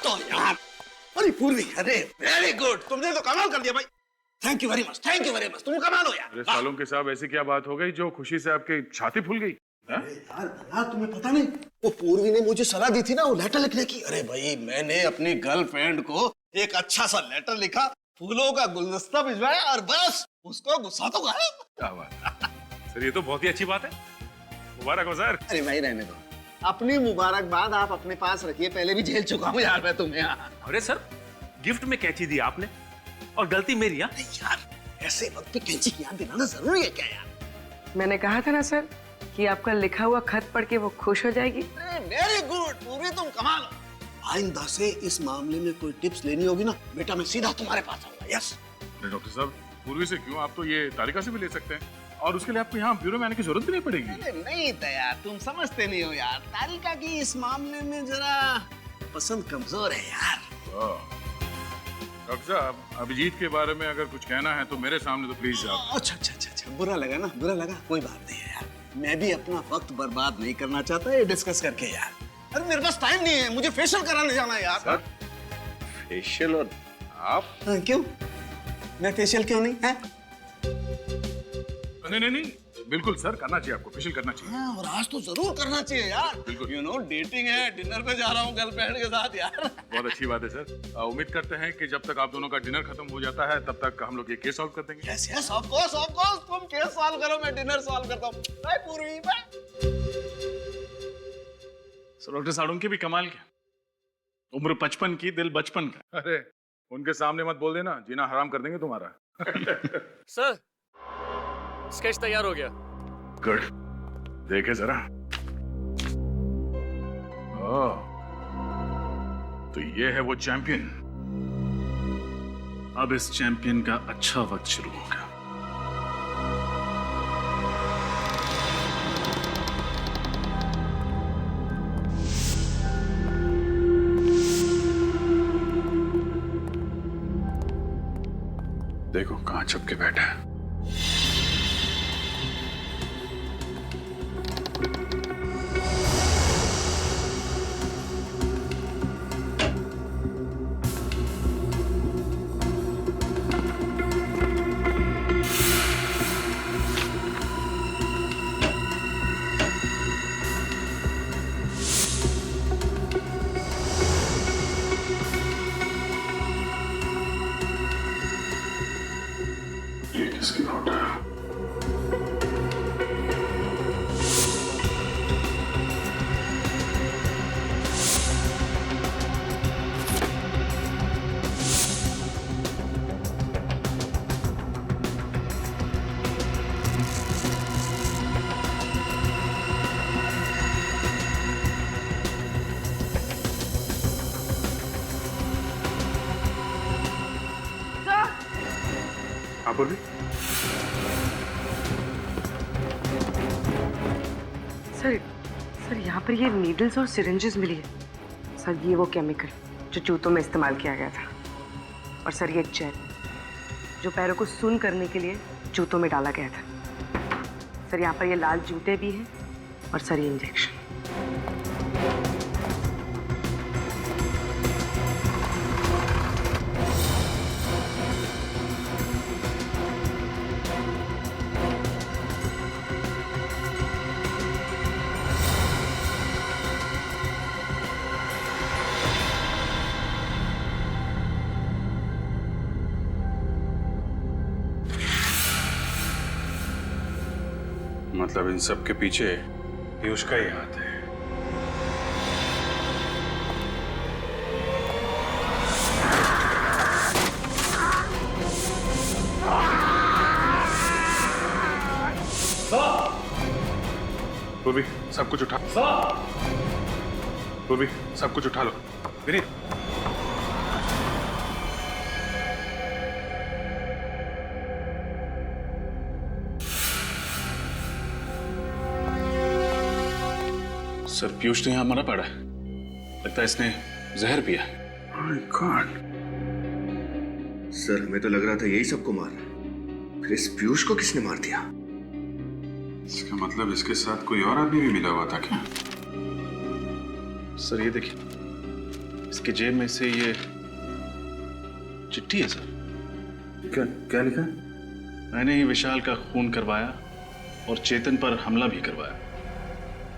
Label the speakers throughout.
Speaker 1: तो यार। अरे पूर्वी, अरे वेरी गुड, तुमने तो कमाल कर दिया भाई। Thank you very much, thank you very much, तुम कमाल हो यार।
Speaker 2: अरे सालों के साहब, ऐसी क्या बात हो गई जो खुशी से आपकी छाती फूल गई?
Speaker 1: अरे यार तुम्हें पता नहीं, वो पूर्वी ने मुझे सलाह दी थी ना वो लेटर लिखने की। अरे भाई मैंने अपनी गर्लफ्रेंड को एक अच्छा सा लेटर लिखा, फूलों का गुलदस्ता भिजवाया और बस उसको गुस्सा तो गायब।
Speaker 2: क्या बात सर, ये तो बहुत ही अच्छी बात है। मुबारक हो सर।
Speaker 1: अरे भाई रहने दो, अपनी मुबारकबाद आप अपने पास रखिए, पहले भी झेल चुका हूँ यार मैं तुम्हें।
Speaker 3: अरे सर, गिफ्ट में कैंची दी आपने और गलती मेरी।
Speaker 1: यार ऐसे वक्त पे कैंची की याद दिलाना जरूरी है क्या यार?
Speaker 4: मैंने कहा था ना सर कि आपका लिखा हुआ खत पढ़ के वो खुश हो जाएगी।
Speaker 1: वेरी गुड पूरी, तुम कमाल हो। आइंदा से इस मामले में कोई टिप्स लेनी होगी ना बेटा, मैं सीधा तुम्हारे पास आऊंगा। यस
Speaker 2: डॉक्टर साहब, पूर्वी से क्यों, आप तो ये तारिका से भी ले सकते हैं और उसके लिए आपको यहाँ ब्यूरो में आने की जरूरत भी नहीं पड़ेगी।
Speaker 1: अरे नहीं दया, तुम समझते नहीं हो यार, तारिका की इस मामले में जरा पसंद कमजोर है यार।
Speaker 2: डॉक्टर साहब, अभिजीत के बारे में अगर कुछ कहना है तो मेरे सामने तो प्लीज आप।
Speaker 1: अच्छा, बुरा लगा ना, बुरा लगा, कोई बात नहीं है यार, मैं भी अपना वक्त बर्बाद नहीं करना चाहता ये डिस्कस करके यार। अरे मेरे पास टाइम नहीं है, मुझे फेशियल कराने जाना है यार।
Speaker 2: सर, फेशियल और आप?
Speaker 1: क्यों, मैं फेशियल क्यों नहीं है?
Speaker 2: नहीं, बिल्कुल सर, करना चाहिए आपको, फेशियल करना चाहिए।
Speaker 1: हाँ, और आज तो जरूर करना चाहिए यार।
Speaker 2: बिल्कुल।
Speaker 1: यू नो डेटिंग है, डिनर पे जा रहा हूँ गर्लफ्रेंड के साथ यार।
Speaker 2: बहुत अच्छी बात है सर। उम्मीद करते हैं कि जब तक आप दोनों का डिनर खत्म हो जाता है तब तक हम लोग ये केस सॉल्व कर देंगे।
Speaker 1: यस यस ऑफ कोर्स, तुम केस सॉल्व करो, मैं डिनर सॉल्व करता हूँ। बाय पूर्वी, बाय।
Speaker 2: सर, डॉक्टर साड़ू की भी कमाल क्या, उम्र 55 की, दिल बचपन का। अरे उनके सामने मत बोल देना, जीना हराम कर देंगे तुम्हारा।
Speaker 3: सर, स्केच तैयार हो गया।
Speaker 2: गुड, देखे जरा। ओह, तो ये है वो चैंपियन। अब इस चैंपियन का अच्छा वक्त शुरू होगा। देखो कहां छुप के बैठा है। ये किसकी फोटो है? हाँ बोलिए।
Speaker 4: सर यहाँ पर ये नीडल्स और सिरिंजेस मिली है। सर ये वो केमिकल जो जूतों में इस्तेमाल किया गया था। और सर ये जेल जो पैरों को सुन्न करने के लिए जूतों में डाला गया था। सर यहाँ पर ये लाल जूते भी हैं और सर ये इंजेक्शन।
Speaker 2: मतलब इन सब के पीछे पीयूष का ही हाथ है। पूर्वी, सब कुछ उठा। पूर्वी, सब कुछ उठा लो। विनीत, सर पीयूष तो यहाँ मरा पड़ा है, लगता है इसने जहर पिया।
Speaker 5: My God. सर हमें तो लग रहा था यही सबको मार रहा है, फिर इस पीयूष को किसने मार दिया?
Speaker 2: इसका मतलब इसके साथ कोई और आदमी भी मिला हुआ था क्या?
Speaker 3: सर ये देखिए,
Speaker 2: इसके जेब में से ये चिट्ठी है सर।
Speaker 3: क्या क्या लिखा?
Speaker 2: मैंने ही विशाल का खून करवाया और चेतन पर हमला भी करवाया।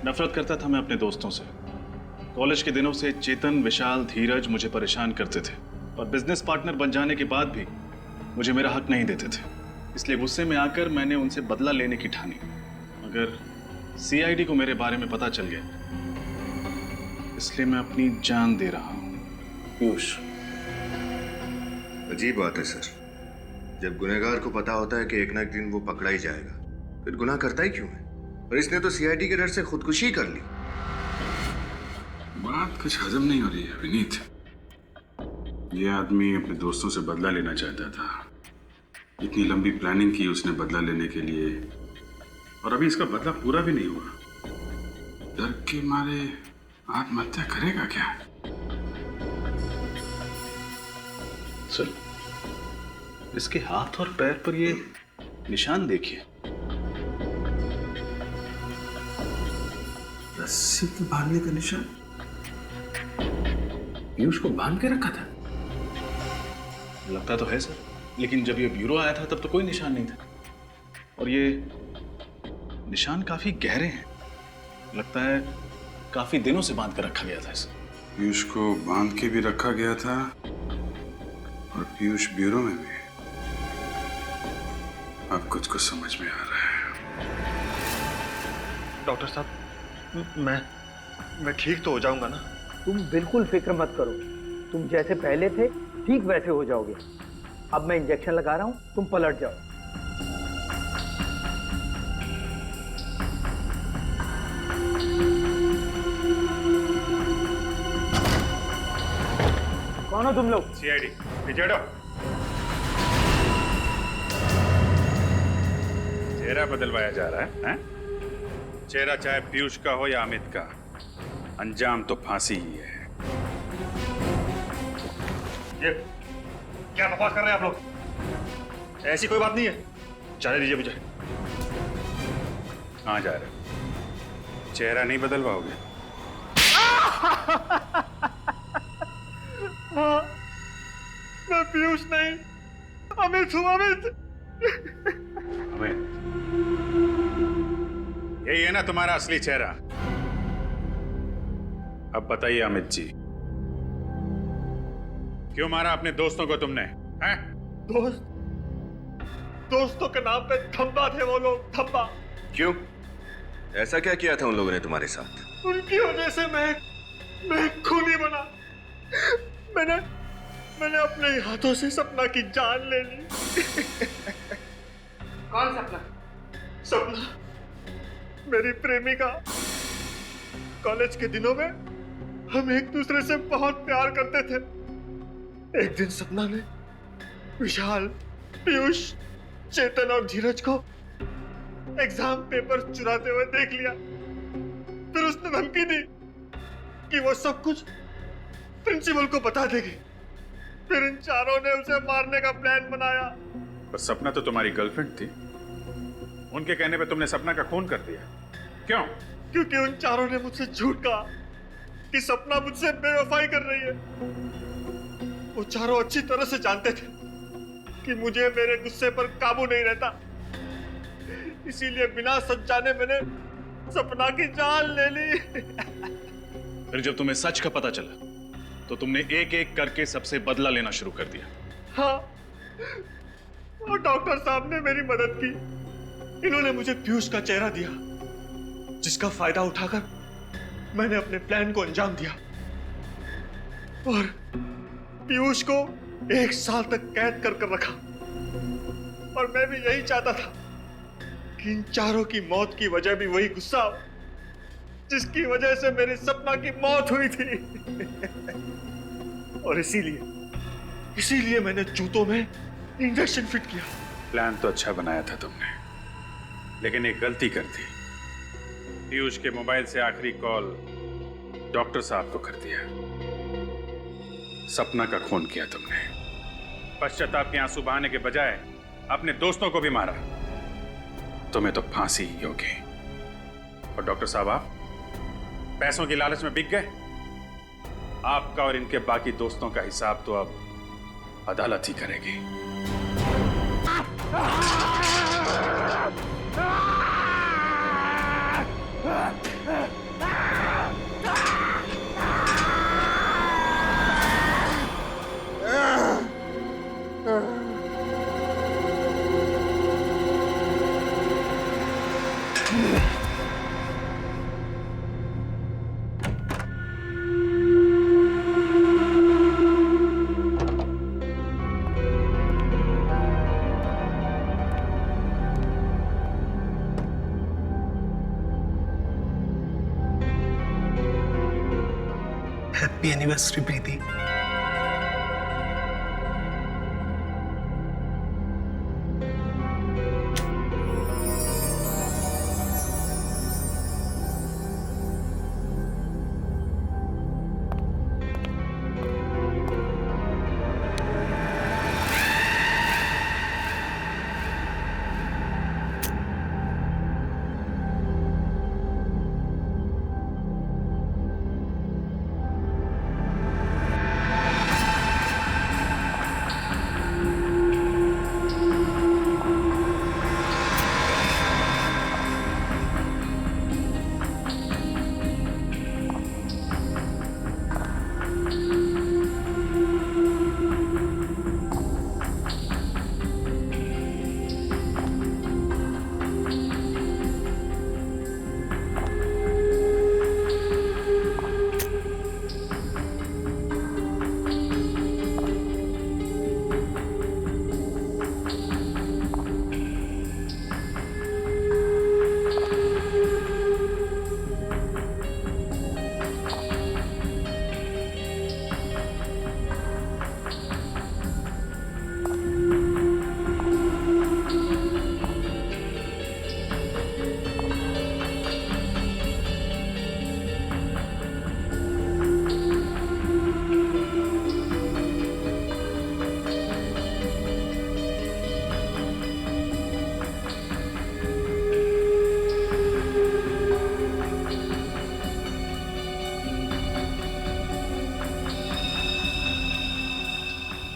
Speaker 2: नफरत करता था मैं अपने दोस्तों से। कॉलेज के दिनों से चेतन, विशाल, धीरज मुझे परेशान करते थे और बिजनेस पार्टनर बन जाने के बाद भी मुझे मेरा हक नहीं देते थे। इसलिए गुस्से में आकर मैंने उनसे बदला लेने की ठानी। अगर सीआईडी को मेरे बारे में पता चल गया, इसलिए मैं अपनी जान दे रहा हूं।
Speaker 3: पीयूष,
Speaker 5: अजीब बात है सर। जब गुनहगार को पता होता है कि एक ना एक दिन वो पकड़ा ही जाएगा, फिर गुनाह करता ही क्यों है? और इसने तो सीआईडी के डर से खुदकुशी कर ली।
Speaker 6: बात कुछ हजम नहीं हो रही है विनीत। ये आदमी अपने दोस्तों से बदला लेना चाहता था। इतनी लंबी प्लानिंग की उसने बदला लेने के लिए, और अभी इसका बदला पूरा भी नहीं हुआ। डर के मारे आत्महत्या करेगा क्या?
Speaker 2: सर, इसके हाथ और पैर पर ये निशान देखिए।
Speaker 6: रस्सी के बांधने का निशान। पीयूष को बांध के रखा था।
Speaker 2: लगता तो है सर, लेकिन जब ये ब्यूरो आया था तब तो कोई निशान नहीं था। और ये निशान काफी गहरे हैं। लगता है काफी दिनों से बांध कर रखा गया था इसे।
Speaker 6: पीयूष को बांध के भी रखा गया था और पीयूष ब्यूरो में भी। अब कुछ समझ में आ रहा है।
Speaker 1: डॉक्टर साहब, मैं ठीक तो हो जाऊंगा ना?
Speaker 7: तुम बिल्कुल फिक्र मत करो। तुम जैसे पहले थे ठीक वैसे हो जाओगे। अब मैं इंजेक्शन लगा रहा हूं, तुम पलट जाओ। कौन हो तुम लोग?
Speaker 3: सीआईडी, पीछे हटो। चेहरा बदलवाया जा रहा है, हैं? चेहरा चाहे पीयूष का हो या अमित का, अंजाम तो फांसी ही है।
Speaker 1: ये क्या बकवास कर रहे हैं आप लोग? ऐसी कोई बात नहीं है। जाने दीजिए मुझे।
Speaker 3: कहाँ जा रहे हो? चेहरा नहीं बदलवाओगे?
Speaker 1: मैं पीयूष नहीं, अमित हूँ। अमित,
Speaker 3: अमित, यही है ना तुम्हारा असली चेहरा? अब बताइए अमित जी, क्यों मारा अपने दोस्तों को तुमने? हैं?
Speaker 1: दोस्तों के नाम पे धब्बा थे वो लोग, धब्बा।
Speaker 5: क्यों? ऐसा क्या किया था उन लोगों ने तुम्हारे साथ?
Speaker 1: उनकी वजह से मैं खूनी बना। मैंने अपने हाथों से सपना की जान ले ली।
Speaker 4: कौन सपना?
Speaker 1: सपना मेरी प्रेमिका। कॉलेज के दिनों में हम एक दूसरे से बहुत प्यार करते थे। एक दिन सपना ने विशाल, पीयूष, चेतन और धीरज को एग्जाम पेपर चुराते हुए देख लिया। फिर उसने धमकी दी कि वो सब कुछ प्रिंसिपल को बता देगी। फिर इन चारों ने उसे मारने का प्लान बनाया।
Speaker 3: पर सपना तो तुम्हारी गर्लफ्रेंड थी। उनके कहने पे तुमने सपना का खून कर दिया। क्यों?
Speaker 1: क्योंकि उन चारों ने मुझसे झूठ कहा कि सपना मुझसे बेवफाई कर रही है। वो चारों अच्छी तरह से जानते थे कि मुझे मेरे गुस्से पर काबू नहीं रहता। इसीलिए बिना सच जाने मैंने सपना की जान ले ली।
Speaker 2: फिर जब तुम्हें सच का पता चला तो तुमने एक एक करके सबसे बदला लेना शुरू कर दिया।
Speaker 1: हाँ, और डॉक्टर साहब ने मेरी मदद की। इन्होंने मुझे पीयूष का चेहरा दिया, जिसका फायदा उठाकर मैंने अपने प्लान को अंजाम दिया। और पीयूष को 1 साल तक कैद कर रखा। और मैं भी यही चाहता था कि इन चारों की मौत की वजह भी वही गुस्सा हो जिसकी वजह से मेरी सपना की मौत हुई थी। और इसीलिए मैंने जूतों में इंजेक्शन फिट किया।
Speaker 3: प्लान तो अच्छा बनाया था तुमने, लेकिन एक गलती कर दी। पीयूष के मोबाइल से आखिरी कॉल डॉक्टर साहब को कर दिया। सपना का खून किया तुमने। पश्चाताप के आंसू बहाने के बजाय अपने दोस्तों को भी मारा। तुम्हें तो फांसी ही होगी। और डॉक्टर साहब, आप पैसों की लालच में बिक गए। आपका और इनके बाकी दोस्तों का हिसाब तो अब अदालत ही करेगी।
Speaker 8: हैप्पी एनिवर्सरी प्रीति।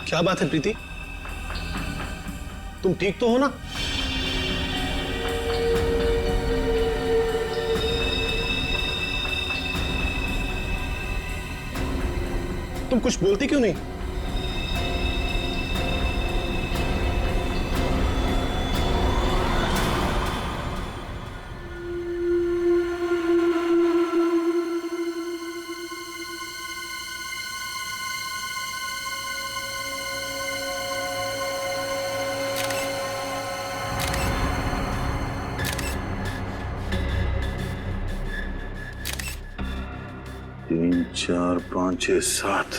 Speaker 8: क्या बात है प्रीति, तुम ठीक तो हो ना? तुम कुछ बोलती क्यों नहीं?
Speaker 2: तीन, चार, पाँच, छह, सात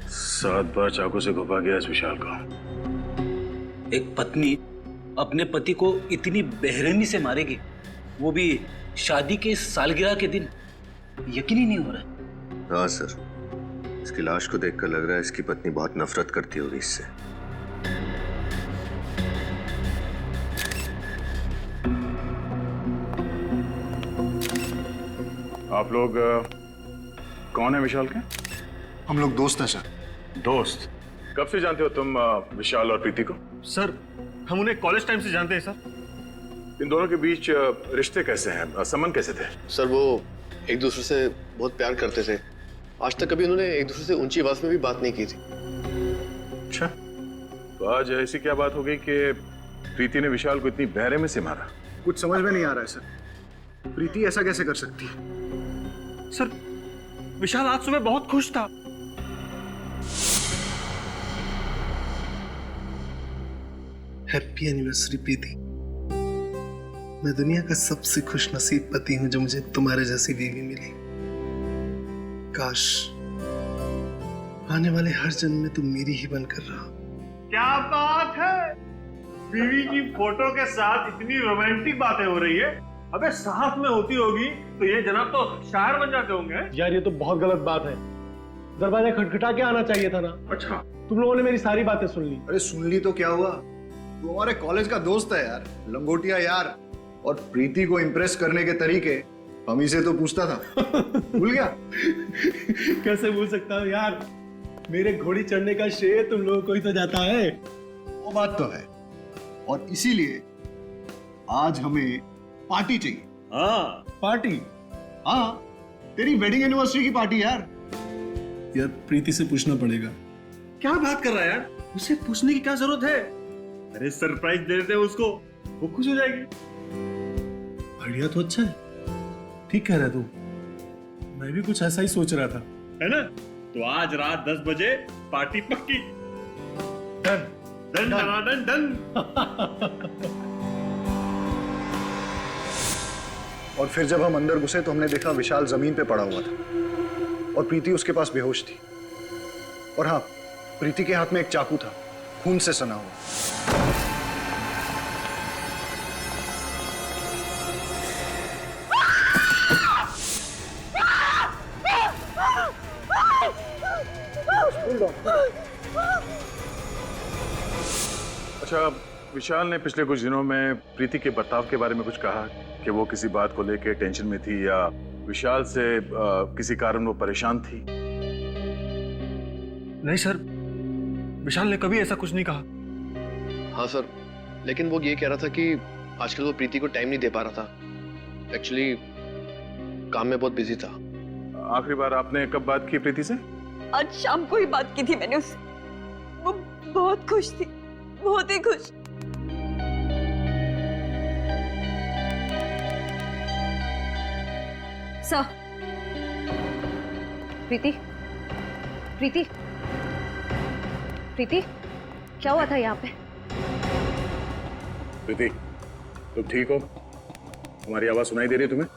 Speaker 2: 7 बार चाकू से घुपा गया इस विशाल को।
Speaker 9: एक पत्नी अपने पति को इतनी बेरहमी से मारेगी, वो भी शादी के सालगिरह के दिन, यकीन ही नहीं हो रहा है।
Speaker 5: हाँ सर, इसकी लाश को देखकर लग रहा है इसकी पत्नी बहुत नफरत करती होगी इससे।
Speaker 2: आप लोग कौन है विशाल के?
Speaker 10: हम लोग दोस्त हैं सर।
Speaker 2: दोस्त? कब से जानते हो तुम विशाल और प्रीति को?
Speaker 10: सर हम उन्हें कॉलेज टाइम से जानते हैं सर।
Speaker 2: इन दोनों के बीच रिश्ते कैसे हैं, संबंध कैसे थे?
Speaker 11: सर वो एक दूसरे से बहुत प्यार करते थे। आज तक कभी उन्होंने एक दूसरे से ऊंची आवाज में भी बात नहीं की थी।
Speaker 2: अच्छा, तो आज ऐसी क्या बात हो गई कि प्रीति ने विशाल को इतनी बेरहमी से मारा?
Speaker 10: कुछ समझ में नहीं आ रहा है सर। प्रीति ऐसा कैसे कर सकती है? सर विशाल आज सुबह बहुत खुश था।
Speaker 8: हैप्पी एनिवर्सरी प्रीति। मैं दुनिया का सबसे खुश नसीब पति हूं जो मुझे तुम्हारे जैसी बीवी मिली। काश आने वाले हर जन्म में तुम मेरी ही बनकर रहो।
Speaker 10: क्या बात है, बीवी की फोटो के साथ इतनी रोमांटिक बातें हो रही है। अबे साथ में होती होगी तो ये जनाब तो शायर बन जाते होंगे।
Speaker 7: यार ये तो बहुत गलत बात है। दरवाजा खटखटा के आना चाहिए था ना।
Speaker 10: अच्छा,
Speaker 7: तुम लोगों ने मेरी सारी बातें सुन ली।
Speaker 10: अरे सुन ली तो क्या हुआ, तू हमारे कॉलेज का दोस्त है यार, लंगोटिया यार। और प्रीति को इम्प्रेस करने के तरीके
Speaker 5: हम इसे तो पूछता था, भूल गया?
Speaker 8: कैसे भूल सकता हूँ यार, मेरे घोड़ी चढ़ने का श्रेय तुम लोगों को ही तो जाता है।
Speaker 5: वो बात तो है, और इसीलिए आज हमें पार्टी चाहिए।
Speaker 10: हाँ
Speaker 8: पार्टी?
Speaker 5: हाँ, तेरी वेडिंग एनिवर्सरी की पार्टी यार।
Speaker 8: यार प्रीति से पूछना पड़ेगा।
Speaker 10: क्या बात कर रहा है यार, उसे पूछने की क्या जरूरत है? अरे सरप्राइज दे देते हैं उसको, वो खुश हो जाएगी।
Speaker 8: आइडिया तो अच्छा है, ठीक कह रहा है तू। मैं भी कुछ ऐसा ही सोच रहा था,
Speaker 10: है ना? तो आज रात 10 बजे पार्टी पक्की। Done done done done.
Speaker 12: और फिर जब हम अंदर घुसे तो हमने देखा विशाल जमीन पे पड़ा हुआ था और प्रीति उसके पास बेहोश थी। और हाँ, प्रीति के हाथ में एक चाकू था, खून से सना हुआ।
Speaker 2: अच्छा, विशाल ने पिछले कुछ दिनों में प्रीति के बर्ताव के बारे में कुछ कहा कि वो किसी बात को लेकर टेंशन में थी या विशाल से किसी कारण वो परेशान थी?
Speaker 11: नहीं सर, विशाल ने कभी ऐसा कुछ नहीं कहा। हाँ सर, लेकिन वो ये कह रहा था कि आजकल वो प्रीति को टाइम नहीं दे पा रहा था। एक्चुअली काम में बहुत बिजी था।
Speaker 2: आखिरी बार आपने कब बात की प्रीति से?
Speaker 13: आज शाम को ही बात की थी मैंने उससे। वो बहुत खुश थी, बहुत ही खुश।
Speaker 14: सर, प्रीति, प्रीति, प्रीति, क्या हुआ था यहाँ पे?
Speaker 2: प्रीति, तुम ठीक हो? हमारी आवाज सुनाई दे रही है तुम्हें?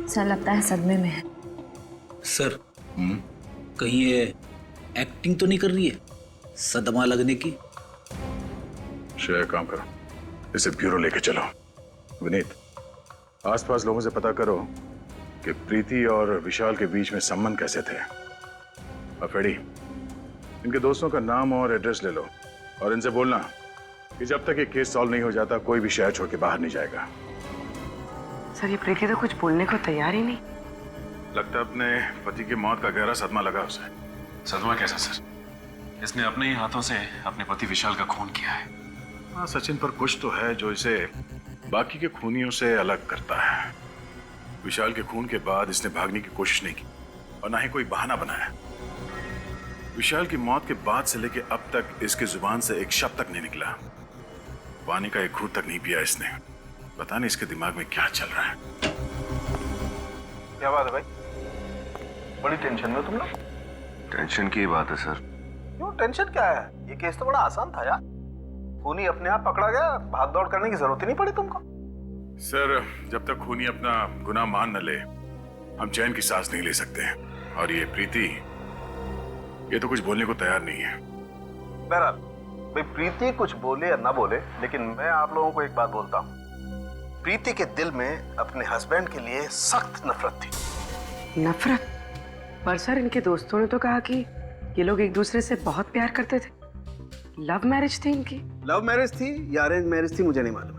Speaker 14: सर लगता है सदमे में है।
Speaker 9: सर, कहीं ये एक्टिंग तो नहीं कर रही है सदमा लगने की?
Speaker 2: श्रेया, काम करो, इसे ब्यूरो लेके चलो। विनीत, आसपास लोगों से पता करो कि प्रीति और विशाल के बीच में संबंध कैसे थे। अफेड़ी, इनके दोस्तों का नाम और एड्रेस ले लो और इनसे बोलना कि जब तक ये केस सॉल्व नहीं हो जाता कोई भी शहर छोड़ के बाहर नहीं जाएगा।
Speaker 4: सर, ये प्रीति तो कुछ बोलने को तैयार ही नहीं।
Speaker 2: लगता है अपने पति की मौत का गहरा सदमा लगा उसे।
Speaker 6: सदमा कैसा सर? इसने अपने ही हाथों से अपने पति विशाल का खून किया है।
Speaker 2: हाँ, सचिन, पर कुछ तो है जो इसे बाकी के खूनियों से अलग करता है। विशाल के खून के बाद इसने भागने की कोशिश नहीं की और ना ही कोई बहाना बनाया। विशाल की मौत के बाद से लेके अब तक इसकी जुबान से एक शब्द तक नहीं निकला। पानी का एक घूंट तक नहीं पिया इसने। पता नहीं इसके दिमाग में क्या चल रहा है।
Speaker 5: क्या बात है भाई, बड़ी टेंशन में तुम लोग? टेंशन की बात है सर।
Speaker 1: क्यों टेंशन क्या है? ये केस तो बड़ा आसान था यार। खूनी अपने आप पकड़ा गया, भाग दौड़ करने की जरूरत ही नहीं पड़ी तुमको।
Speaker 2: सर, जब तक खूनी अपना गुनाह मान न ले हम चैन की सांस नहीं ले सकते। और ये प्रीति, ये तो कुछ बोलने को तैयार नहीं है।
Speaker 1: बहरहाल भाई, प्रीति कुछ बोले या ना बोले, लेकिन मैं आप लोगों को एक बात बोलता हूँ, प्रीति के दिल में अपने हस्बैंड के लिए सख्त नफरत थी।
Speaker 4: नफरत? पर सर, इनके दोस्तों ने तो कहा कि ये लोग एक दूसरे से बहुत प्यार करते थे। लव मैरिज थी इनकी।
Speaker 1: लव मैरिज थी या अरेंज मैरिज थी मुझे नहीं मालूम,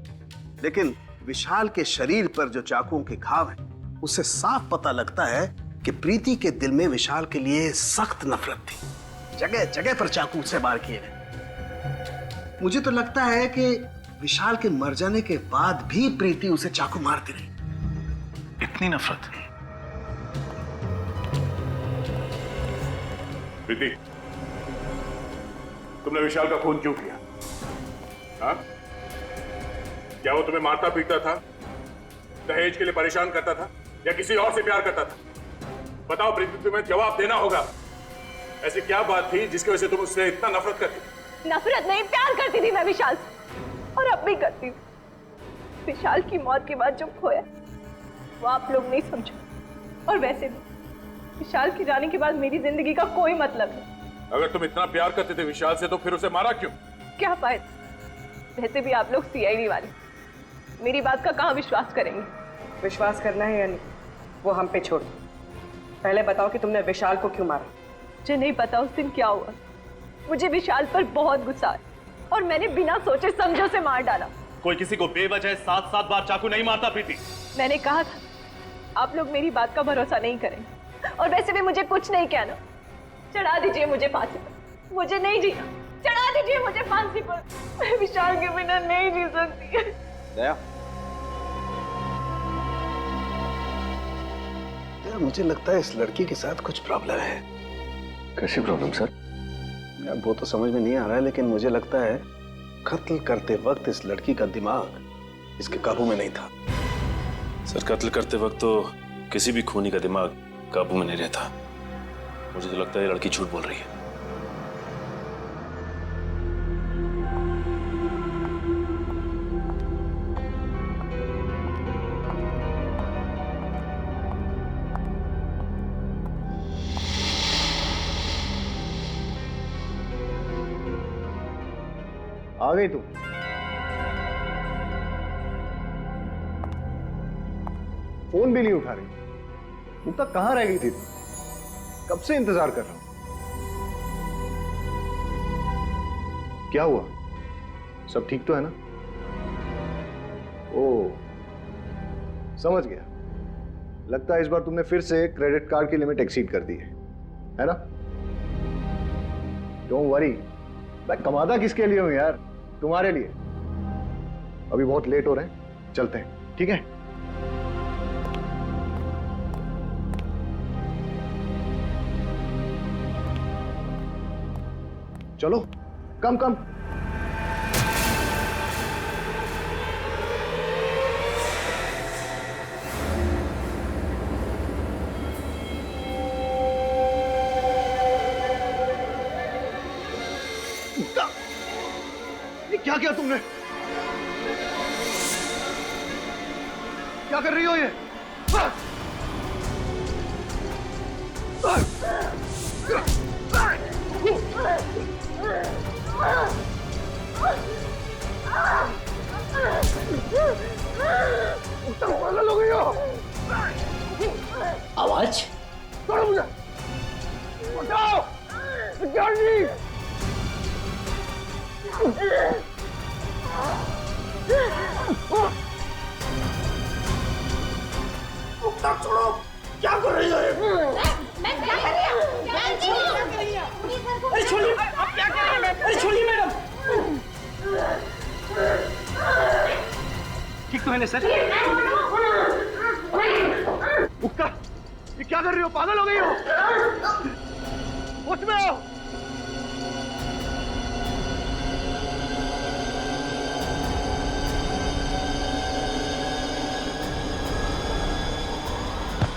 Speaker 1: लेकिन विशाल के शरीर पर जो चाकुओं के घाव हैं, उससे साफ पता लगता है कि प्रीति के दिल में विशाल के लिए सख्त नफरत थी। जगह जगह पर चाकू से वार किए गए। मुझे तो लगता है कि विशाल के मर जाने के बाद भी प्रीति उसे चाकू मारती रही।
Speaker 2: इतनी नफरत? प्रीति, तुमने विशाल का खून क्यों किया? हाँ? क्या वो तुम्हें मारता पीटता था, दहेज के लिए परेशान करता था, या किसी और से प्यार करता था? बताओ प्रीति, तुम्हें जवाब देना होगा। ऐसी क्या बात थी जिसकी वजह से तुम उससे इतना नफरत करती थी?
Speaker 13: नफरत नहीं, प्यार करती थी मैं विशाल से, और अब भी करती हूँ। विशाल की मौत के बाद जो खोया वो आप लोग नहीं समझो, और वैसे भी विशाल की जाने के बाद मेरी जिंदगी का कोई मतलब नहीं।
Speaker 2: अगर तुम इतना प्यार करते थे विशाल से तो फिर उसे मारा क्यों?
Speaker 13: क्या फायदा, वैसे भी आप लोग सीआईडी वाले मेरी बात का कहाँ विश्वास करेंगे?
Speaker 4: विश्वास करना है या नहीं वो हम पे छोड़। पहले बताओ कि तुमने विशाल को क्यों मारा?
Speaker 13: मुझे नहीं पता उस दिन क्या हुआ। मुझे विशाल पर बहुत गुस्सा है और मैंने बिना सोचे समझे उसे मार डाला।
Speaker 2: कोई किसी को बेवजह 7-7 बार चाकू नहीं मारता प्रीति।
Speaker 13: मैंने कहा था आप लोग मेरी बात का भरोसा नहीं करेंगे, और वैसे भी मुझे कुछ नहीं कहना। चढ़ा दीजिए मुझे फांसी पर, मुझे नहीं जीना। चढ़ा दीजिए मुझे फांसी पर, मैं विशाल के बिना नहीं जी सकती।
Speaker 1: दया, मुझे लगता है इस लड़की के साथ कुछ प्रॉब्लम है।
Speaker 5: कैसी प्रॉब्लम सर?
Speaker 1: यार वो तो समझ में नहीं आ रहा है, लेकिन मुझे लगता है कत्ल करते वक्त इस लड़की का दिमाग इसके काबू में नहीं था।
Speaker 15: सर कत्ल करते वक्त तो किसी भी खूनी का दिमाग काबू में नहीं रहता। मुझे तो लगता है ये लड़की झूठ बोल रही है।
Speaker 12: आ गई तू? फोन भी नहीं उठा रही। मुक्ता कहां रह गई थी तू? कब से इंतजार कर रहा हूं। क्या हुआ? सब ठीक तो है ना? ओह, समझ गया। लगता है इस बार तुमने फिर से क्रेडिट कार्ड की लिमिट एक्सीड कर दी है ना? डोंट वरी, मैं कमादा किसके लिए हूं यार? तुम्हारे लिए। अभी बहुत लेट हो रहे हैं, चलते हैं, ठीक है? चलो, कम कम। क्या किया तुमने? क्या कर रही हो ये? पागल हो गई हो?
Speaker 9: आवाज
Speaker 12: छोड़ो मुझे, उठाओ सिक्योरिटी। छोड़ो, क्या कर रही हो?
Speaker 16: मैं क्या कर रही हूँ?
Speaker 7: अरे छोड़िए, आप क्या कर रही हैं? अरे छोड़िए मैडम। ठीक तो है ना सर?
Speaker 12: मुक्ता, ये क्या कर रही हो? पागल हो गई हो? होश में आओ।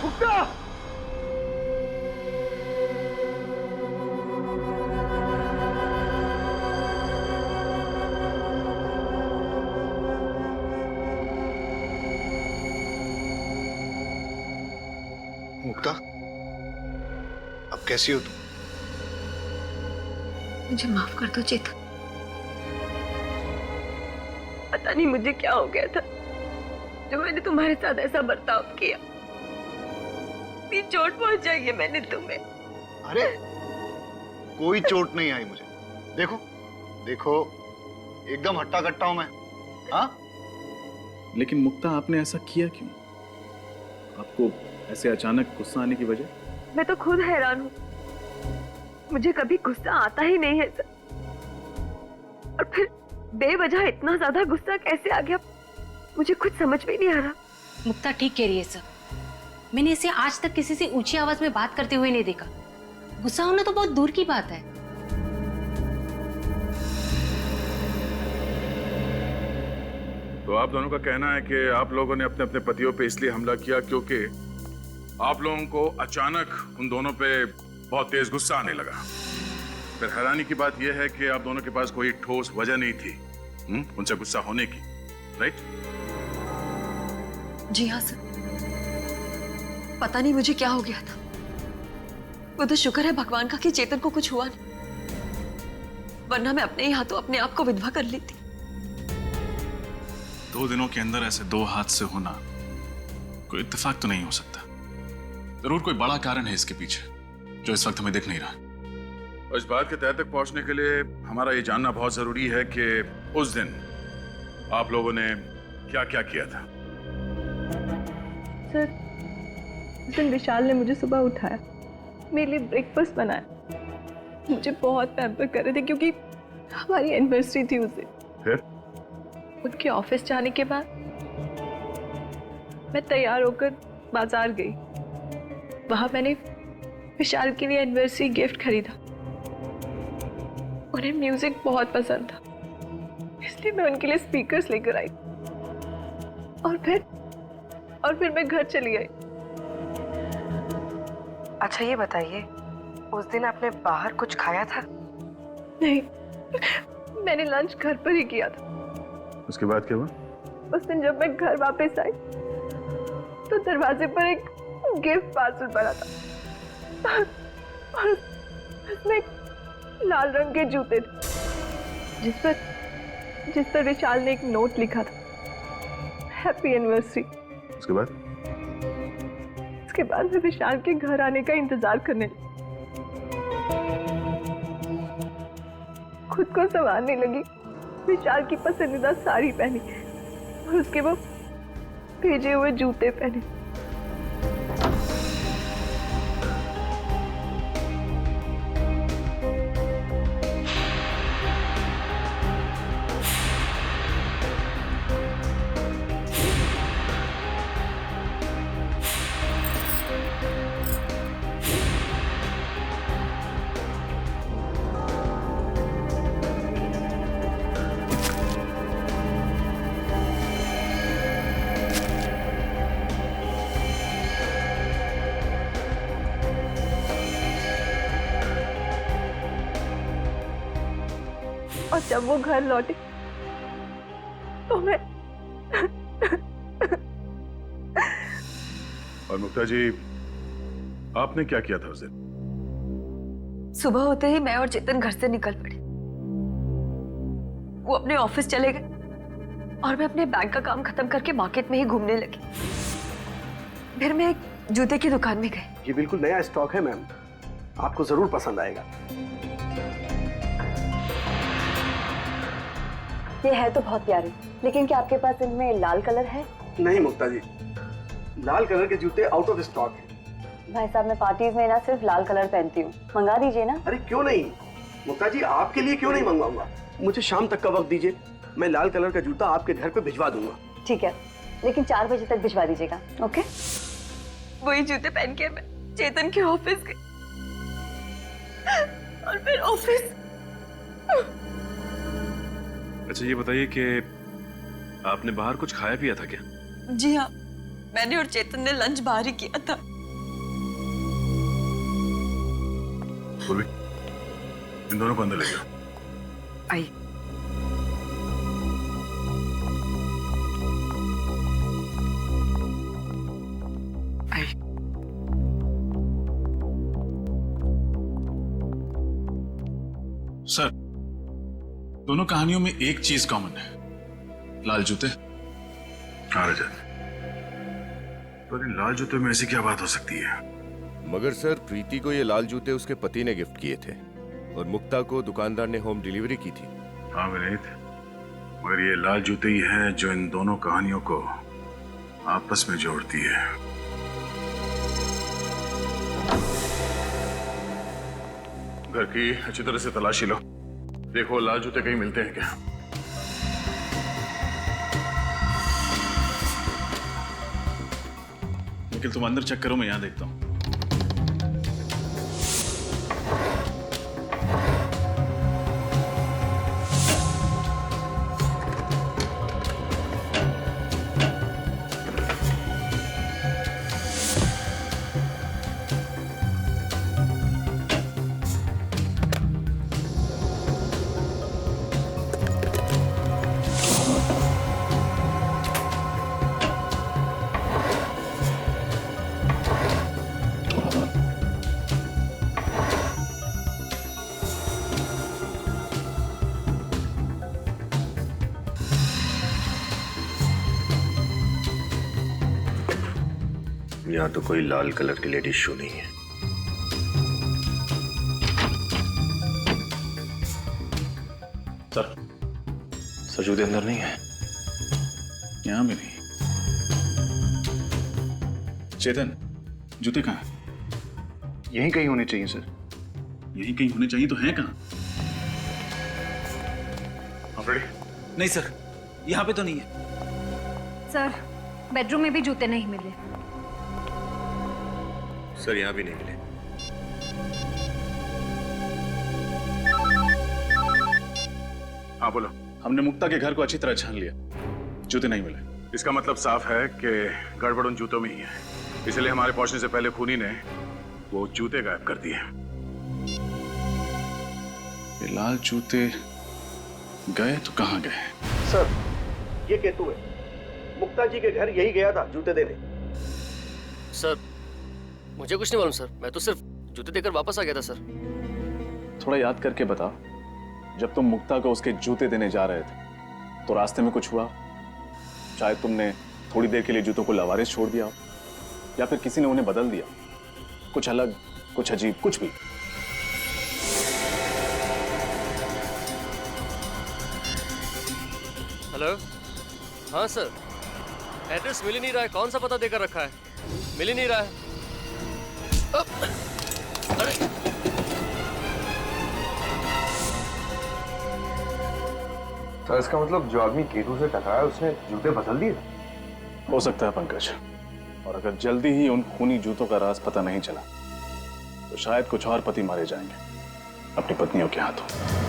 Speaker 12: मुक्ता! मुक्ता, अब कैसी हो तुम?
Speaker 4: मुझे माफ कर दो चेतन। पता नहीं मुझे क्या हो गया था जो मैंने तुम्हारे साथ ऐसा बर्ताव किया। इतनी चोट पहुंचाई है मैंने तुम्हें।
Speaker 12: अरे कोई चोट नहीं आई मुझे। देखो देखो, एकदम हट्टा कट्टा हूं मैं। हाँ,
Speaker 2: लेकिन मुक्ता आपने ऐसा किया क्यों? आपको ऐसे अचानक गुस्सा आने की वजह?
Speaker 4: मैं तो खुद हैरान हूँ, मुझे कभी गुस्सा आता ही नहीं है सर। और फिर बेवजह इतना ज्यादा गुस्सा कैसे आ गया मुझे कुछ समझ में नहीं आ रहा।
Speaker 14: मुक्ता ठीक कह रही है सर, मैंने इसे आज तक किसी से ऊंची आवाज में बात करते हुए नहीं देखा। गुस्सा होना तो बहुत दूर की बात है।
Speaker 6: तो आप दोनों का कहना है कि आप लोगों ने अपने अपने पतियों पे इसलिए हमला किया क्योंकि आप लोगों को अचानक उन दोनों पे बहुत तेज गुस्सा आने लगा। फिर हैरानी की बात यह है कि आप दोनों के पास कोई ठोस वजह नहीं थी उनसे गुस्सा होने की, राइट?
Speaker 4: जी हाँ सर, पता नहीं मुझे क्या हो गया था। वो तो शुक्र है भगवान का कि चेतन को कुछ हुआ नहीं, वरना मैं अपने ही हाथों अपने आप को विधवा कर लेती।
Speaker 2: 2 दिनों के अंदर ऐसे 2 हादसे होना कोई इत्तेफाक तो नहीं हो सकता। जरूर कोई बड़ा कारण है इसके पीछे जो इस वक्त हमें दिख नहीं रहा।
Speaker 6: और इस बात के तह तक पहुंचने के लिए हमारा ये जानना बहुत जरूरी है कि उस दिन
Speaker 3: आप लोगों ने क्या क्या किया था?
Speaker 13: सर, उस दिन विशाल ने मुझे सुबह उठाया, मेरे लिए ब्रेकफास्ट बनाया, मुझे बहुत पैम्पर कर रहे थे क्योंकि हमारी एनिवर्सरी थी उस दिन।
Speaker 3: फिर
Speaker 13: उनके ऑफिस जाने के बाद मैं तैयार होकर बाजार गई। वहां मैंने विशाल के लिए एनिवर्सरी गिफ्ट खरीदा। उन्हें म्यूजिक बहुत पसंद था, इसलिए मैं उनके लिए स्पीकर्स लेकर आई और फिर मैं घर चली आई।
Speaker 4: अच्छा ये बताइए, उस दिन आपने बाहर कुछ खाया था?
Speaker 13: नहीं, मैंने लंच घर पर ही किया था।
Speaker 3: उसके बाद क्या हुआ?
Speaker 13: उस दिन जब मैं घर वापस आई तो दरवाजे पर एक गिफ्ट पार्सल पड़ा था और उसमें लाल रंग के जूते थे जिस पर विशाल ने एक नोट लिखा था, हैप्पी एनिवर्सरी।
Speaker 3: उसके बाद
Speaker 13: मैं विशाल के घर आने का इंतजार करने लगी। खुद को संभालने लगी, विशाल की पसंदीदा साड़ी पहनी और उसके वो भेजे हुए जूते पहने। और जब वो घर लौटे तो मैं
Speaker 3: और मुक्ता जी, आपने क्या किया था उस दिन?
Speaker 4: सुबह होते ही मैं और चेतन घर से निकल पड़े। वो अपने ऑफिस चले गए और मैं अपने बैंक का काम खत्म करके मार्केट में ही घूमने लगी। फिर मैं एक जूते की दुकान में गई।
Speaker 8: ये बिल्कुल नया स्टॉक है मैम, आपको जरूर पसंद आएगा।
Speaker 17: ये है तो बहुत प्यारे, लेकिन क्या आपके पास इनमें लाल कलर है?
Speaker 8: नहीं मुक्ता जी, लाल कलर के जूते आउट ऑफ स्टॉक है।
Speaker 17: भाई साहब, मैं पार्टीज में ना सिर्फ लाल कलर पहनती हूँ, मंगा दीजिए ना।
Speaker 8: अरे क्यों नहीं मुक्ता जी, आपके लिए क्यों नहीं मंगवाऊंगा। मुझे शाम तक का वक्त दीजिए, मैं लाल कलर का जूता आपके घर पे भिजवा दूंगा।
Speaker 17: ठीक है, लेकिन 4 बजे तक भिजवा दीजिएगा। ओके?
Speaker 4: वही जूते पहन के मैं चेतन के ऑफिस गई और फिर ऑफिस।
Speaker 15: अच्छा ये बताइए कि आपने बाहर कुछ खाया पिया था क्या?
Speaker 4: जी हाँ, मैंने और चेतन ने लंच बाहर ही किया था।
Speaker 3: बोली, इन दोनों को अंदर ले जाओ।
Speaker 4: आई।
Speaker 2: सर, दोनों कहानियों में एक चीज कॉमन है, लाल जूते।
Speaker 3: हाँ रजत, पर इन लाल जूते में ऐसी क्या बात हो सकती है?
Speaker 5: मगर सर, प्रीति को ये लाल जूते उसके पति ने गिफ्ट किए थे और मुक्ता को दुकानदार ने होम डिलीवरी की थी।
Speaker 3: हाँ विनीत, मगर ये लाल जूते ही है जो इन दोनों कहानियों को आपस में जोड़ती है। घर की अच्छी तरह से तलाशी लो, देखो लाल जूते कहीं मिलते हैं क्या।
Speaker 2: निखिल तुम अंदर चेक करो, मैं यहां देखता हूं।
Speaker 5: यहाँ तो कोई लाल कलर की लेडीज शू नहीं है।
Speaker 15: सर जूते अंदर नहीं है।
Speaker 2: यहाँ भी नहीं। चेतन, जूते कहाँ हैं?
Speaker 12: यहीं कहीं होने चाहिए सर।
Speaker 2: यहीं कहीं होने चाहिए तो हैं कहाँ?
Speaker 9: नहीं सर, यहाँ पे तो नहीं है।
Speaker 18: सर, बेडरूम में भी जूते नहीं मिले।
Speaker 5: सर यहाँ भी नहीं मिले।
Speaker 6: हाँ बोलो।
Speaker 2: हमने मुक्ता के घर को अच्छी तरह छान लिया, जूते नहीं मिले।
Speaker 6: इसका मतलब साफ है कि गड़बड़ उन जूतों में ही है, इसलिए हमारे पहुंचने से पहले खूनी ने वो जूते गायब कर दिए।
Speaker 2: ये लाल जूते गए तो कहाँ गए?
Speaker 1: सर, ये केतु है, मुक्ता जी के घर यही गया था जूते देने।
Speaker 11: सर मुझे कुछ नहीं मालूम सर, मैं तो सिर्फ जूते देकर वापस आ गया था सर।
Speaker 2: थोड़ा याद करके बताओ, जब तुम मुक्ता को उसके जूते देने जा रहे थे तो रास्ते में कुछ हुआ? शायद तुमने थोड़ी देर के लिए जूतों को लवारिस छोड़ दिया हो, या फिर किसी ने उन्हें बदल दिया, कुछ अलग, कुछ अजीब, कुछ भी।
Speaker 11: हेलो, हाँ सर, एड्रेस मिल ही नहीं रहा है, कौन सा पता देकर रखा है, मिल ही नहीं रहा है। अरे
Speaker 5: सर इसका मतलब जो आदमी केतु से टकराया उसने जूते बदल दिए?
Speaker 2: हो सकता है पंकज, और अगर जल्दी ही उन खूनी जूतों का राज पता नहीं चला तो शायद कुछ और पति मारे जाएंगे अपनी पत्नियों के हाथों।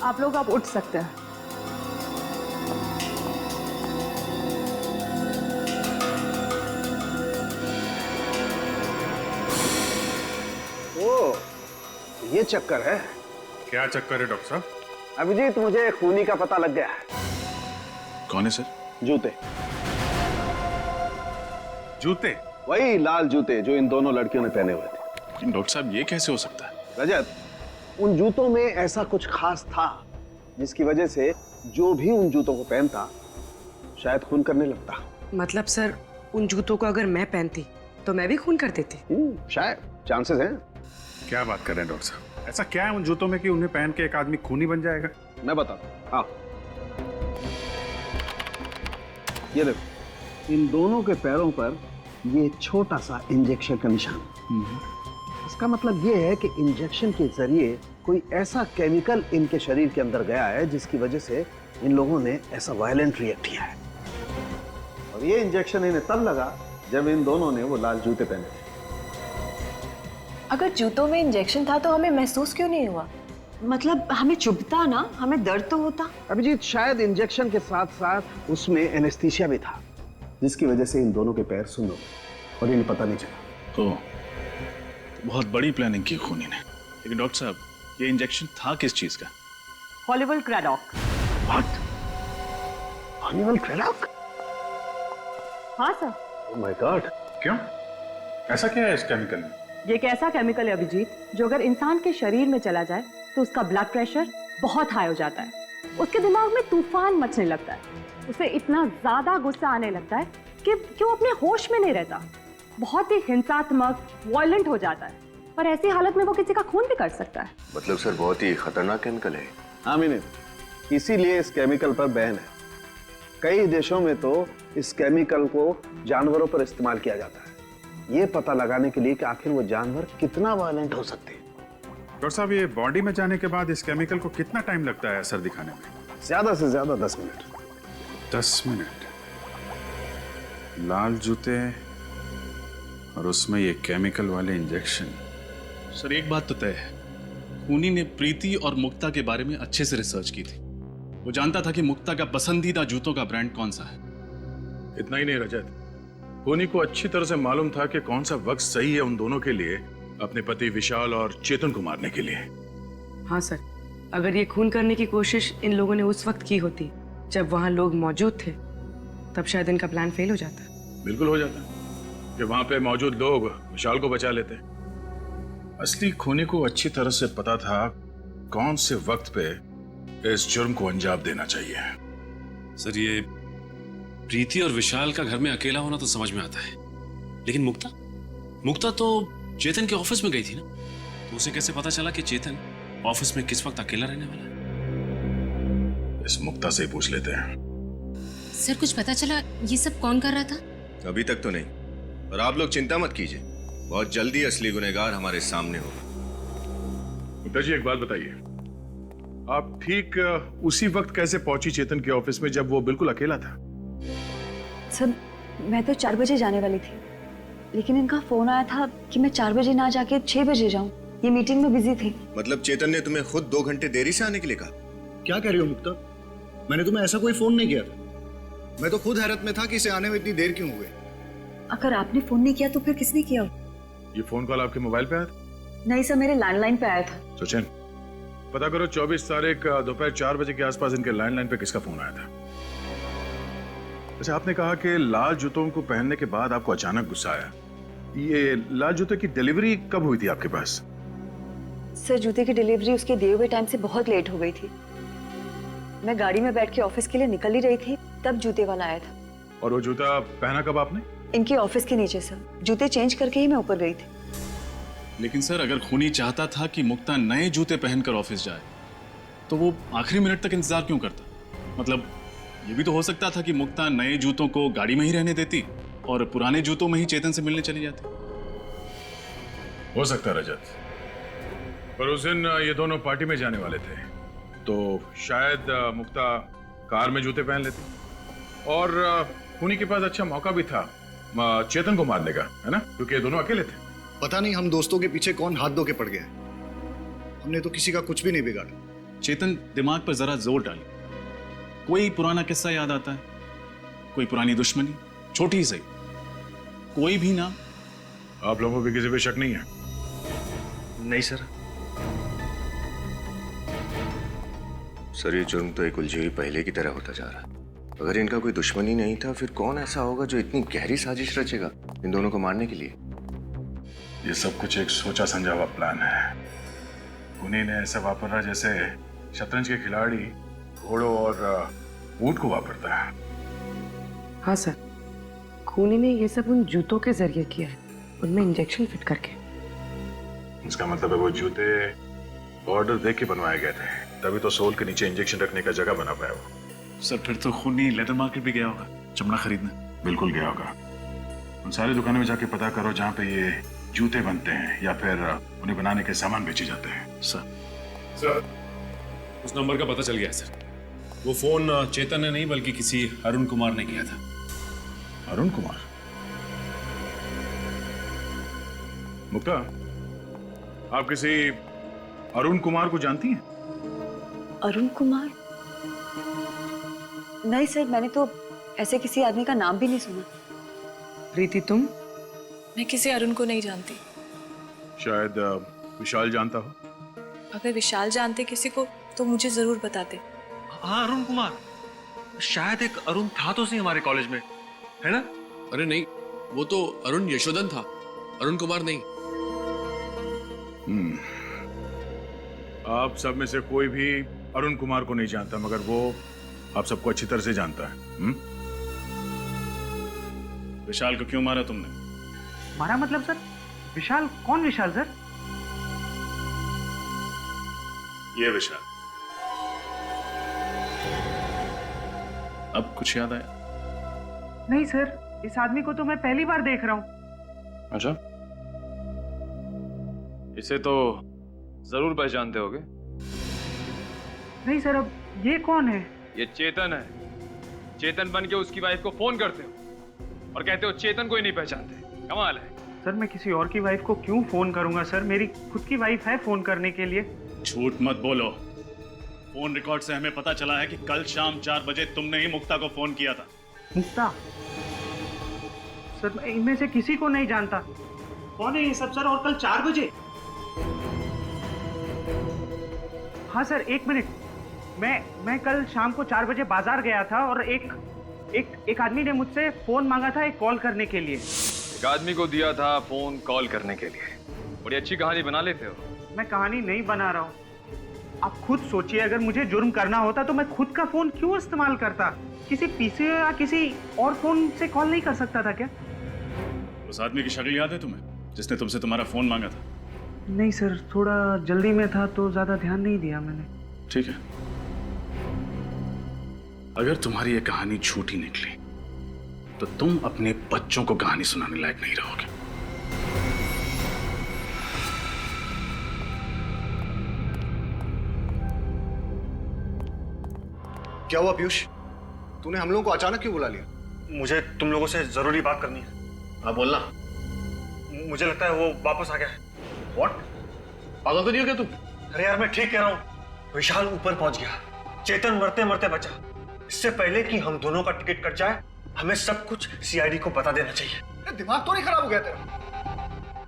Speaker 13: आप लोग आप उठ सकते हैं।
Speaker 1: ओ, ये चक्कर है।
Speaker 6: क्या चक्कर है डॉक्टर साहब?
Speaker 1: अभिजीत, मुझे खूनी का पता लग गया है।
Speaker 2: कौन है सर?
Speaker 1: जूते।
Speaker 6: जूते?
Speaker 1: वही लाल जूते जो इन दोनों लड़कियों ने पहने हुए थे।
Speaker 2: डॉक्टर साहब, ये कैसे हो सकता है?
Speaker 1: रजत, उन जूतों में ऐसा कुछ खास था जिसकी वजह से जो भी उन जूतों को पहनता शायद खून करने लगता।
Speaker 4: मतलब सर, उन जूतों को अगर मैं पहनती तो मैं भी खून कर देती?
Speaker 1: शायद, चांसेस हैं।
Speaker 6: क्या बात कर रहे हैं डॉक्टर साहब? ऐसा क्या है उन जूतों में कि उन्हें पहन के एक आदमी खूनी बन जाएगा?
Speaker 1: मैं बताता हूं। हाँ, ये देखो, इन दोनों के पैरों पर ये छोटा सा इंजेक्शन का निशान। इसका मतलब ये है कि इंजेक्शन के जरिए कोई ऐसा केमिकल इनके शरीर के अंदर गया है जिसकी वजह से इन लोगों ने ऐसा वायलेंट रिएक्ट किया है। और ये इंजेक्शन इन्हें तब लगा जब इन दोनों ने वो लाल जूते पहने थे।
Speaker 17: अगर जूतों में इंजेक्शन था तो हमें महसूस क्यों नहीं हुआ? मतलब हमें चुभता ना, हमें दर्द तो होता।
Speaker 1: अभिजीत, शायद इंजेक्शन के साथ साथ उसमें एनेस्थीसिया भी था जिसकी वजह से इन दोनों के पैर सुन्न हो गए और इन्हें पता नहीं चला।
Speaker 2: तो बहुत बड़ी प्लानिंग की खूनी ने। लेकिन डॉक्टर साहब, ये इंजेक्शन था किस चीज का?
Speaker 13: हॉलीवुड क्रेडॉक।
Speaker 1: व्हाट? हॉलीवुड क्रेडॉक?
Speaker 13: हाँ सर।
Speaker 1: Oh my God.
Speaker 6: क्यों? ऐसा क्या है इस केमिकल में?
Speaker 13: ये एक ऐसा केमिकल है अभिजीत जो अगर इंसान के शरीर में चला जाए तो उसका ब्लड प्रेशर बहुत हाई हो जाता है, उसके दिमाग में तूफान मचने लगता है, उसे इतना ज्यादा गुस्सा आने लगता है कि वो अपने होश में नहीं रहता, बहुत ही हिंसात्मक, वायलेंट हो जाता है, पर ऐसी हालत में वो किसी का खून भी कर सकता है।
Speaker 5: मतलब सर बहुत ही खतरनाक केमिकल है।
Speaker 1: हाँ मीने, इसीलिए इस केमिकल पर बैन है। कई देशों में तो इस केमिकल को जानवरों पर इस्तेमाल किया जाता है, ये पता लगाने के लिए कि आखिर वो जानवर कितना वायलेंट हो सकते हैं।
Speaker 6: डॉक्टर साहब, ये बॉडी में जाने के बाद इस केमिकल को कितना टाइम लगता है असर दिखाने में?
Speaker 1: ज्यादा से ज्यादा 10 मिनट।
Speaker 6: 10 मिनट? लाल जूते और उसमें ये केमिकल वाले इंजेक्शन।
Speaker 2: सर, एक बात तो तय है, खूनी ने प्रीति और मुक्ता के बारे में अच्छे से रिसर्च की थी। वो जानता था कि मुक्ता का पसंदीदा जूतों का ब्रांड कौन सा है,
Speaker 6: इतना ही नहीं रजत, खूनी को अच्छी तरह से मालूम था कि कौन सा वक्त सही है उन दोनों के लिए, अपने पति विशाल और चेतन को मारने के लिए।
Speaker 4: हाँ सर, अगर ये खून करने की कोशिश इन लोगों ने उस वक्त की होती जब वहां लोग मौजूद थे, तब शायद इनका प्लान फेल हो जाता।
Speaker 6: बिल्कुल हो जाता कि वहां पे मौजूद लोग विशाल को बचा लेते। असली खूनी को अच्छी तरह से पता था कौन से वक्त पे इस जुर्म को अंजाम देना चाहिए।
Speaker 15: सर, ये प्रीति और विशाल का घर में अकेला होना तो समझ में आता है, लेकिन मुक्ता तो चेतन के ऑफिस में गई थी ना, तो उसे कैसे पता चला कि चेतन ऑफिस में किस वक्त अकेला रहने वाला है?
Speaker 6: इस मुक्ता से पूछ लेते हैं।
Speaker 14: सर, कुछ पता चला ये सब कौन कर रहा था?
Speaker 5: अभी तक तो नहीं, और आप लोग चिंता मत कीजिए, बहुत जल्दी असली गुनहगार हमारे सामने होगा।
Speaker 6: मुक्ता जी, एक बात बताइए, आप ठीक उसी वक्त कैसे पहुंची चेतन के ऑफिस में जब वो बिल्कुल अकेला था?
Speaker 17: सर, मैं तो 4 बजे जाने वाली थी, लेकिन इनका फोन आया था कि मैं 4 बजे ना जाके 6 बजे जाऊं। ये मीटिंग में बिजी थे।
Speaker 5: मतलब चेतन ने तुम्हें खुद 2 घंटे देरी से आने के लिए कहा?
Speaker 12: क्या कह रही हो मुक्ता? मैंने तुम्हें ऐसा कोई फोन नहीं किया था। मैं तो खुद हैरत में था कि इसे आने में इतनी देर क्यों हुई।
Speaker 17: अगर आपने फोन नहीं किया तो फिर किसने किया?
Speaker 6: ये फोन कॉल आपके मोबाइल पे आया था?
Speaker 17: नहीं सर, मेरे लैंडलाइन पे आया था।
Speaker 6: सचिन, पता करो 24 तारीख दोपहर 4 बजे के आसपास इनके लैंडलाइन पे किसका फोन आया था। अच्छा, आपने कहा कि लाल जूतों को पहनने के बाद आपको अचानक गुस्सा आया। ये लाल जूते की डिलीवरी कब हुई थी आपके पास?
Speaker 17: सर, जूते की डिलीवरी उसके दिए हुए टाइम से बहुत लेट हो गई थी। मैं गाड़ी में बैठ के ऑफिस के लिए निकल ही रही थी, तब जूते वाला आया था।
Speaker 6: और वो जूता पहना कब आपने?
Speaker 17: इनके ऑफिस के नीचे सर, जूते चेंज करके ही मैं ऊपर गई थी।
Speaker 2: लेकिन सर, अगर खूनी चाहता था कि मुक्ता नए जूते पहनकर ऑफिस जाए, तो वो आखिरी मिनट तक इंतजार क्यों करता? मतलब ये भी तो हो सकता था कि मुक्ता नए जूतों को गाड़ी में ही रहने देती और पुराने जूतों में ही चेतन से मिलने चली जाती।
Speaker 6: हो सकता रजत, पर उस दिन ये दोनों पार्टी में जाने वाले थे, तो शायद मुक्ता कार में जूते पहन लेती, और खूनी के पास अच्छा मौका भी था चेतन को मारने का, है ना, क्योंकि ये दोनों अकेले थे।
Speaker 12: पता नहीं हम दोस्तों के पीछे कौन हाथ धो के पड़ गया। हमने तो किसी का कुछ भी नहीं बिगाड़ा।
Speaker 2: चेतन, दिमाग पर जरा जोर डाली। कोई पुराना किस्सा याद आता है? कोई पुरानी दुश्मनी, छोटी ही सही, कोई भी ना?
Speaker 6: आप लोगों को किसी पे शक नहीं है?
Speaker 11: नहीं सर।
Speaker 5: सर, ये जुर्म तो एक उलझी हुई पहले की तरह होता जा रहा है। अगर इनका कोई दुश्मनी नहीं था, फिर कौन ऐसा होगा जो इतनी गहरी साजिश रचेगा इन दोनों को मारने के लिए?
Speaker 6: ये सब कुछ एक सोचा समझा हुआ प्लान है। खूनी ने ऐसा वापरा जैसे शतरंज के खिलाड़ी घोड़ों और ऊंट को वापरता है।
Speaker 4: हाँ सर, खूनी ने ये सब उन जूतों के जरिए किया है, उनमें इंजेक्शन फिट करके।
Speaker 6: इसका मतलब है वो जूते ऑर्डर देख के बनवाए गए थे, तभी तो सोल के नीचे इंजेक्शन रखने का जगह बना पाया वो।
Speaker 2: सर, फिर तो खूनी लेदर मार्केट भी गया होगा चमड़ा खरीदने।
Speaker 6: बिल्कुल गया होगा। उन सारी दुकानों में जाके पता करो जहाँ पे ये जूते बनते हैं या फिर उन्हें बनाने के सामान बेचे जाते हैं।
Speaker 15: सर, उस नंबर का पता चल गया सर। वो फोन चेतन ने नहीं बल्कि किसी अरुण कुमार ने किया था।
Speaker 6: अरुण कुमार? मुक्ता, आप किसी अरुण कुमार को जानती हैं?
Speaker 17: अरुण कुमार? नहीं सर, मैंने तो ऐसे किसी आदमी का नाम भी नहीं सुना।
Speaker 4: प्रीति, तुम?
Speaker 19: मैं किसी अरुण को नहीं जानती।
Speaker 6: शायद विशाल जानता हो।
Speaker 19: अगर विशाल जानते किसी को तो मुझे जरूर बताते।
Speaker 11: हाँ, अरुण कुमार। शायद एक अरुण था तो सही हमारे कॉलेज में, है ना?
Speaker 15: अरे नहीं, वो तो अरुण यशोधन था, अरुण कुमार नहीं।
Speaker 6: आप सब में से कोई भी अरुण कुमार को नहीं जानता, मगर वो आप सबको अच्छी तरह से जानता है।
Speaker 2: विशाल को क्यों मारा तुमने?
Speaker 7: मारा मतलब सर? विशाल? कौन विशाल सर?
Speaker 2: ये विशाल। अब कुछ याद आया?
Speaker 7: नहीं सर, इस आदमी को तो मैं पहली बार देख रहा हूँ।
Speaker 11: अच्छा, इसे तो जरूर पहचानते होगे।
Speaker 7: नहीं सर, अब ये कौन है?
Speaker 11: ये चेतन है। चेतन बन के उसकी वाइफ को फोन करते हो और कहते हो चेतन को ही नहीं पहचानते। कमाल है।
Speaker 7: सर, मैं किसी और की वाइफ को क्यों फोन करूंगा सर? मेरी खुद की वाइफ है फोन करने के लिए।
Speaker 2: झूठ मत बोलो। फोन रिकॉर्ड से हमें पता चला है कि कल शाम 4 बजे तुमने ही मुक्ता को फोन किया था।
Speaker 7: मुक्ता? सर मैं इनमें से किसी को नहीं जानता। कौन है ये सब सर? और कल 4 बजे? हाँ सर, 1 मिनट। मैं कल शाम को 4 बजे बाजार गया था और एक आदमी ने मुझसे फोन मांगा था एक कॉल करने के लिए।
Speaker 20: एक आदमी को दिया था फोन कॉल करने के लिए। बड़ी अच्छी कहानी बना लेते हो।
Speaker 7: मैं कहानी नहीं बना रहा हूँ, आप खुद सोचिए, अगर मुझे जुर्म करना होता तो मैं खुद का फोन क्यों इस्तेमाल करता? किसी पीसी या किसी और फोन से कॉल नहीं कर सकता था क्या?
Speaker 2: उस आदमी की शक्ल याद है तुम्हें जिसने तुमसे तुम्हारा फोन मांगा था?
Speaker 7: नहीं सर, थोड़ा जल्दी में था तो ज्यादा ध्यान नहीं दिया मैंने।
Speaker 2: ठीक है, अगर तुम्हारी ये कहानी झूठी निकली तो तुम अपने बच्चों को कहानी सुनाने लायक नहीं रहोगे।
Speaker 12: क्या हुआ पीयूष? तूने हम लोगों को अचानक क्यों बुला लिया?
Speaker 10: मुझे तुम लोगों से जरूरी बात करनी है।
Speaker 12: हाँ बोलना।
Speaker 10: मुझे लगता है वो वापस आ गया है।
Speaker 12: What? पागल तो नहीं हो क्या तुम?
Speaker 10: अरे यार मैं ठीक कह रहा हूँ। विशाल ऊपर पहुंच गया, चेतन मरते मरते बचा। इससे पहले कि हम दोनों का टिकट कट जाए, हमें सब कुछ सीआईडी को बता देना चाहिए।
Speaker 12: दिमाग तो नहीं खराब हो गया तेरा?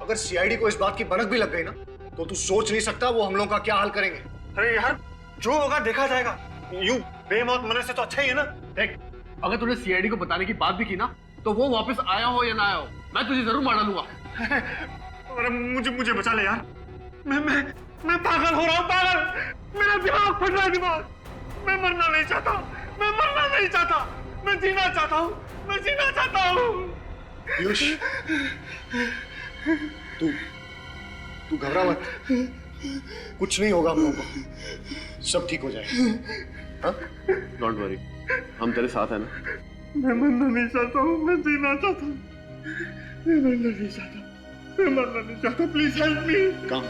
Speaker 12: अगर सीआईडी को इस बात की भनक भी लग गई ना तो तू सोच नहीं सकता वो हम लोगों का क्या हाल करेंगे।
Speaker 10: अरे यार जो होगा देखा जाएगा, यूं बेमौत मरने से तो अच्छा ही है ना।
Speaker 11: देख, अगर तूने सीआईडी को बताने की बात भी की ना तो वो वापस आया हो या ना आया हो, मैं तुझे जरूर मार डालूंगा।
Speaker 10: अरे मुझे बचा ले यार। मैं पागल हो रहा हूँ, पागल। मेरा दिमाग फट रहा है, दिमाग। मैं मरना नहीं चाहता, मैं मरना नहीं चाहता, मैं जीना चाहता हूँ, मैं जीना चाहता हूँ।
Speaker 12: पीयूष, तू घबरा मत, कुछ नहीं होगा हम लोगों को, सब ठीक हो जाएगा।
Speaker 11: डोंट वरी, हम तेरे साथ हैं ना।
Speaker 10: मैं मरना नहीं चाहता हूँ, मैं जीना चाहता हूँ। मैं मरना नहीं चाहता, मैं मरना नहीं चाहता। Please help me.
Speaker 12: कम